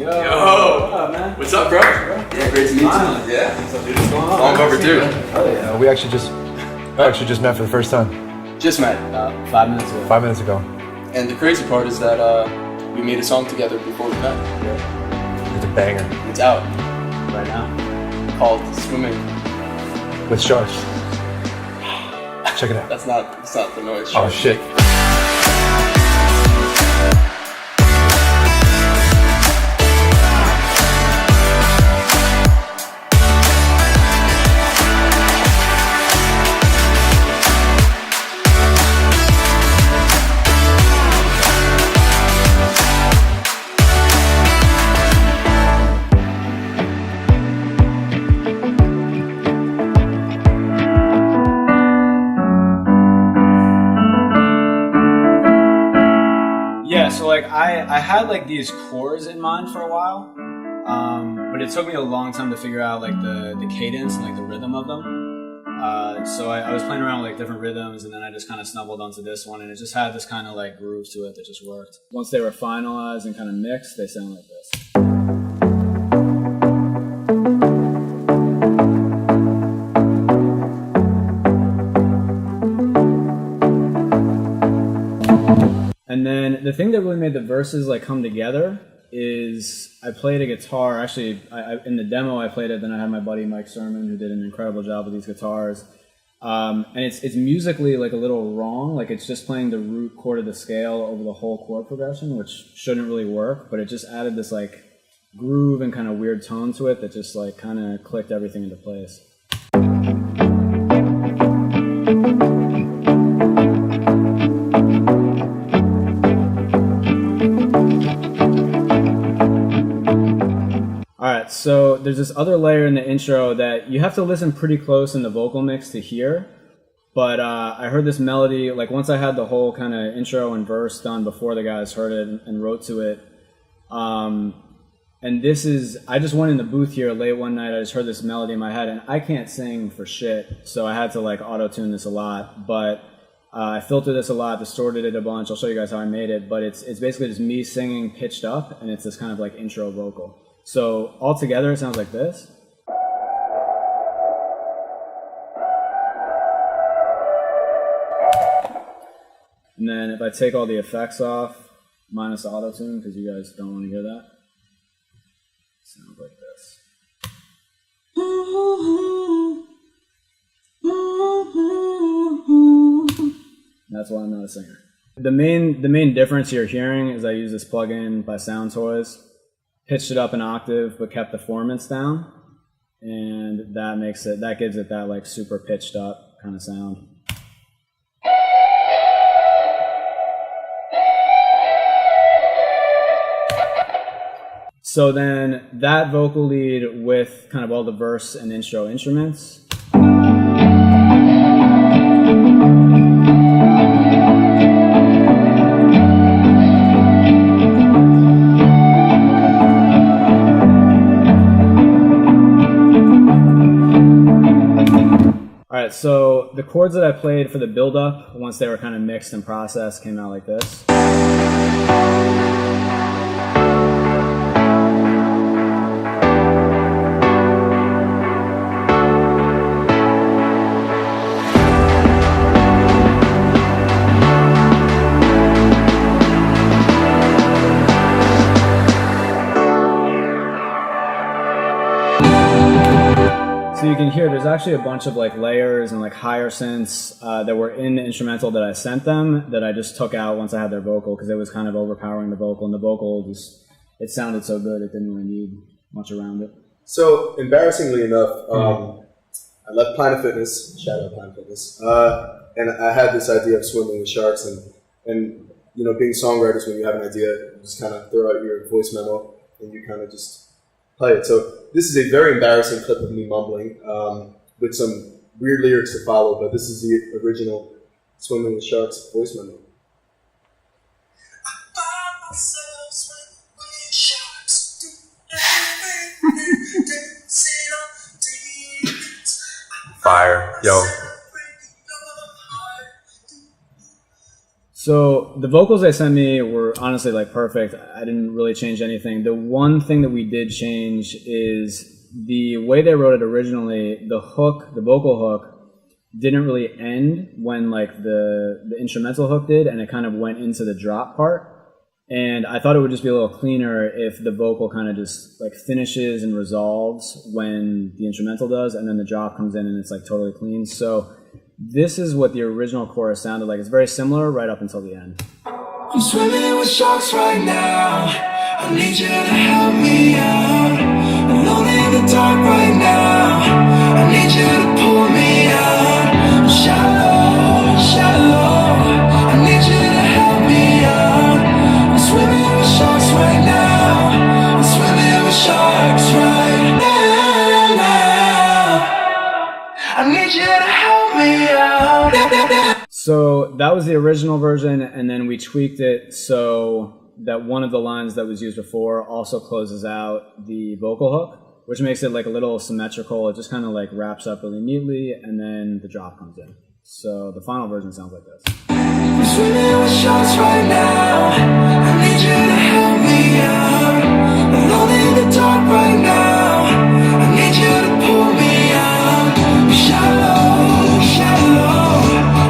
Yo. What up, man? What's up, bro? Yeah, great to meet you. Yeah. What's going on? Long overdue. Oh yeah. We actually just met for the first time. Just met 5 minutes ago. 5 minutes ago. And the crazy part is that we made a song together before we met. It's a banger. It's out. Right now. Called Swimming. With sharks. Check it out. That's not the noise. Oh shit. So like I had like these chords in mind for a while, but it took me a long time to figure out like the cadence and like the rhythm of them. So I was playing around with like different rhythms, and then I just kind of stumbled onto this one, and it just had this kind of like groove to it that just worked. Once they were finalized and kind of mixed, they sound like this. And then the thing that really made the verses like come together is I played a guitar. Actually, in the demo I played it. Then I had my buddy Mike Sermon, who did an incredible job with these guitars. And it's musically like a little wrong. Like it's just playing the root chord of the scale over the whole chord progression, which shouldn't really work. But it just added this like groove and kind of weird tone to it that just like kind of clicked everything into place. Alright, so there's this other layer in the intro that you have to listen pretty close in the vocal mix to hear, but I heard this melody, like once I had the whole kind of intro and verse done before the guys heard it and wrote to it, and this is, I just went in the booth here late one night, I just heard this melody in my head, and I can't sing for shit, so I had to like auto-tune this a lot, but I filtered this a lot, distorted it a bunch, I'll show you guys how I made it, but it's basically just me singing pitched up, and it's this kind of like intro vocal. So all together it sounds like this. And then if I take all the effects off, minus the auto-tune, because you guys don't want to hear that, it sounds like this. That's why I'm not a singer. The main difference you're hearing is I use this plugin by Sound Toys. Pitched it up an octave, but kept the formants down, and that gives it that like super pitched up kind of sound. So then that vocal lead with kind of all the verse and intro instruments. Alright, so the chords that I played for the build-up, once they were kind of mixed and processed, came out like this. So you can hear there's actually a bunch of like layers and like higher synths that were in the instrumental that I sent them that I just took out once I had their vocal because it was kind of overpowering the vocal, and the vocal just, it sounded so good it didn't really need much around it. So embarrassingly enough, I left Planet Fitness, shout out Planet Fitness, and I had this idea of swimming with sharks, and you know, being songwriters, when you have an idea, you just kind of throw out your voice memo and you kind of just play it. So this is a very embarrassing clip of me mumbling with some weird lyrics to follow, but this is the original Swimming with Sharks voice memo. Fire, yo. So the vocals they sent me were honestly like perfect. I didn't really change anything. The one thing that we did change is the way they wrote it originally. The hook, the vocal hook, didn't really end when like the instrumental hook did, and it kind of went into the drop part. And I thought it would just be a little cleaner if the vocal kind of just like finishes and resolves when the instrumental does, and then the drop comes in and it's like totally clean. So this is what the original chorus sounded like. It's very similar right up until the end. I'm swimming with sharks right now. I need you to help me out. I'm lonely in the dark right now. I need you to pull me out. I'm shallow, shallow. I need you to help me out. I'm swimming with sharks right now. I'm swimming with sharks right now. I need you to help me out. So that was the original version, and then we tweaked it so that one of the lines that was used before also closes out the vocal hook, which makes it like a little symmetrical. It just kind of like wraps up really neatly, and then the drop comes in. So the final version sounds like this. I'm swimming with sharks right now. I need you to help me out. I'm lonely in the dark right now. I need you to pull me out. I'm shallow, shallow.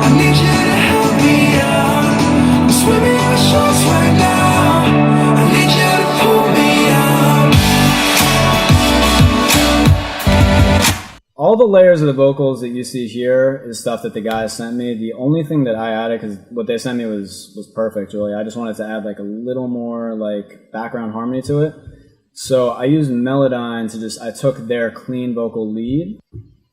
I need you to help me out. I'm swimming with sharks right now. I need you to pull me out. All the layers of the vocals that you see here is stuff that the guys sent me. The only thing that I added, because what they sent me was perfect, really. I just wanted to add like a little more like background harmony to it. So I used Melodyne to just, I took their clean vocal lead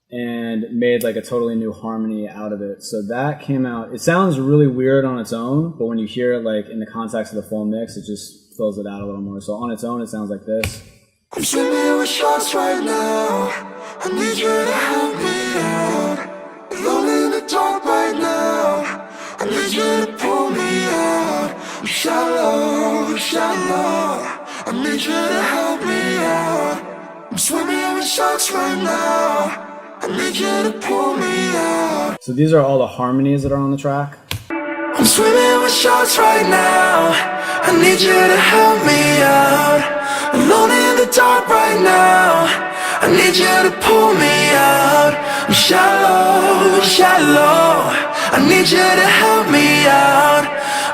and made like a totally new harmony out of it. So that came out, it sounds really weird on its own, but when you hear it like in the context of the full mix, it just fills it out a little more. So on its own, it sounds like this. I'm swimming with sharks right now. I need you to help me out. I'm lonely in the dark right now. I need you to pull me out. I'm shallow, shallow. I need you to help me out. I'm swimming with sharks right now. I need you to pull me out. So these are all the harmonies that are on the track. I'm swimming with sharks right now. I need you to help me out. I'm lonely in the dark right now. I need you to pull me out. I'm shallow, shallow. I need you to help me out.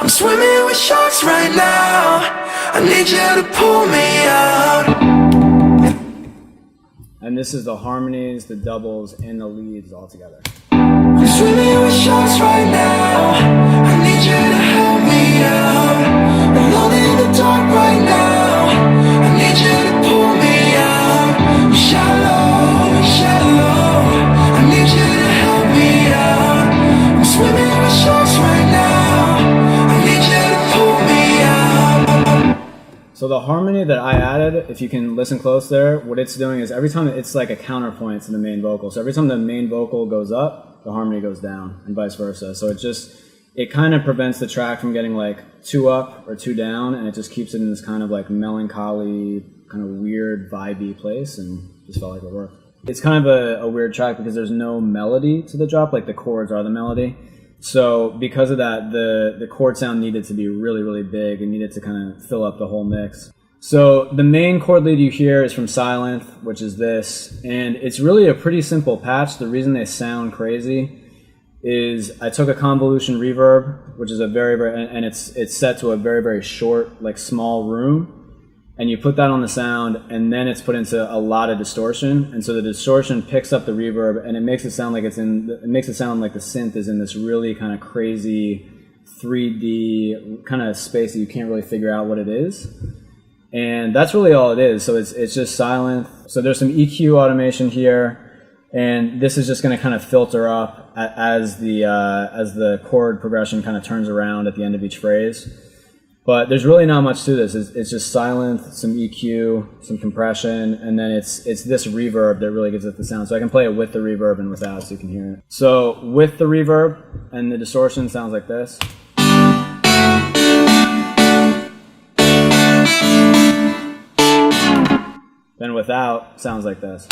I'm swimming with sharks right now. I need you to pull me out. And this is the harmonies, the doubles, and the leads all together. I'm swimming with sharks right now. I need you to help me out. I'm lonely in the dark right now. I need you to pull me out. I'm shallow, shallow. I need you to help me out. I'm swimming with sharks right now. I need you to pull me out. So the harmony that I added, if you can listen close there, what it's doing is every time it's like a counterpoint to the main vocal. So every time the main vocal goes up, the harmony goes down, and vice versa. So it kind of prevents the track from getting like too up or too down, and it just keeps it in this kind of like melancholy, kind of weird, vibey place, and just felt like it worked. It's kind of a weird track because there's no melody to the drop, like the chords are the melody. So because of that, the chord sound needed to be really, really big and needed to kind of fill up the whole mix. So the main chord lead you hear is from Silent, which is this, and it's really a pretty simple patch. The reason they sound crazy is I took a convolution reverb, which is a and it's set to a very, very short, like small room, and you put that on the sound, and then it's put into a lot of distortion, and so the distortion picks up the reverb, and it makes it sound like it makes it sound like the synth is in this really kind of crazy 3D kind of space that you can't really figure out what it is. And that's really all it is. So it's just Silent. So there's some EQ automation here, and this is just going to kind of filter up as the chord progression kind of turns around at the end of each phrase. But there's really not much to this. It's just Silent, some EQ, some compression, and then it's this reverb that really gives it the sound. So I can play it with the reverb and without, so you can hear it. So with the reverb and the distortion sounds like this. Then without sounds like this.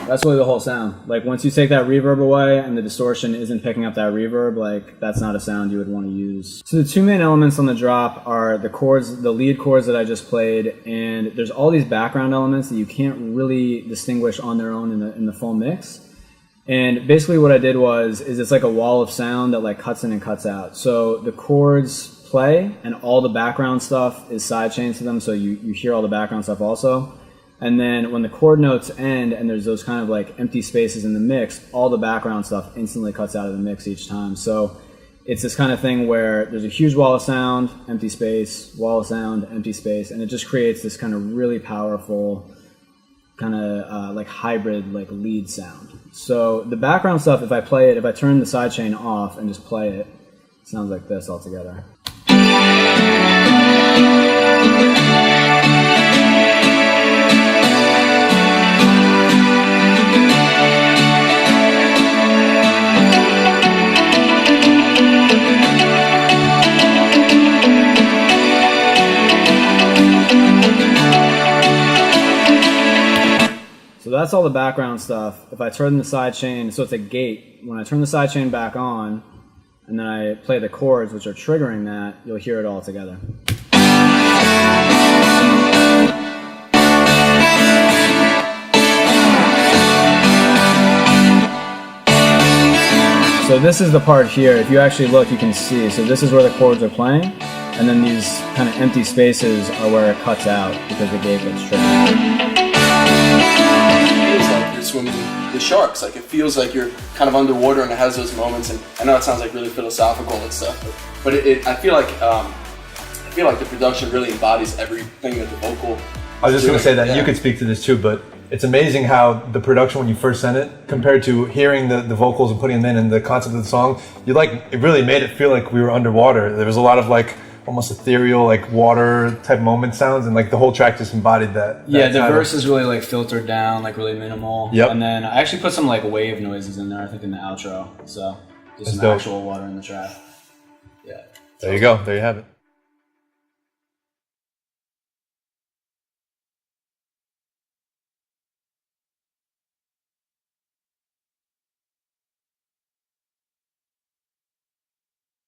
That's really the whole sound. Like once you take that reverb away and the distortion isn't picking up that reverb, like that's not a sound you would want to use. So the two main elements on the drop are the chords, the lead chords that I just played, and there's all these background elements that you can't really distinguish on their own in the full mix. And basically what I did is it's like a wall of sound that like cuts in and cuts out. So the chords play and all the background stuff is sidechained to them, so you hear all the background stuff also. And then when the chord notes end and there's those kind of like empty spaces in the mix, all the background stuff instantly cuts out of the mix each time. So it's this kind of thing where there's a huge wall of sound, empty space, wall of sound, empty space, and it just creates this kind of really powerful kind of like hybrid like lead sound. So the background stuff, if I turn the sidechain off and just play it, it sounds like this altogether. So that's all the background stuff. If I turn the sidechain, so it's a gate. When I turn the sidechain back on, and then I play the chords, which are triggering that, you'll hear it all together. So this is the part here. If you actually look, you can see. So this is where the chords are playing, and then these kind of empty spaces are where it cuts out because the gate gets triggered. It feels like you're swimming with sharks. Like it feels like you're kind of underwater, and it has those moments. And I know it sounds like really philosophical and stuff, but I feel like the production really embodies everything that the vocal. I was just going to say that yeah. you could speak to this too, but it's amazing how the production when you first sent it compared to hearing the vocals and putting them in and the concept of the song, it really made it feel like we were underwater. There was a lot of like almost ethereal, like water type moment sounds, and like the whole track just embodied that. Yeah, the verse is really like filtered down, like really minimal. Yep. And then I actually put some like wave noises in there, I think in the outro. So just some dope. actual water in the track. Yeah. There you go. There you have it.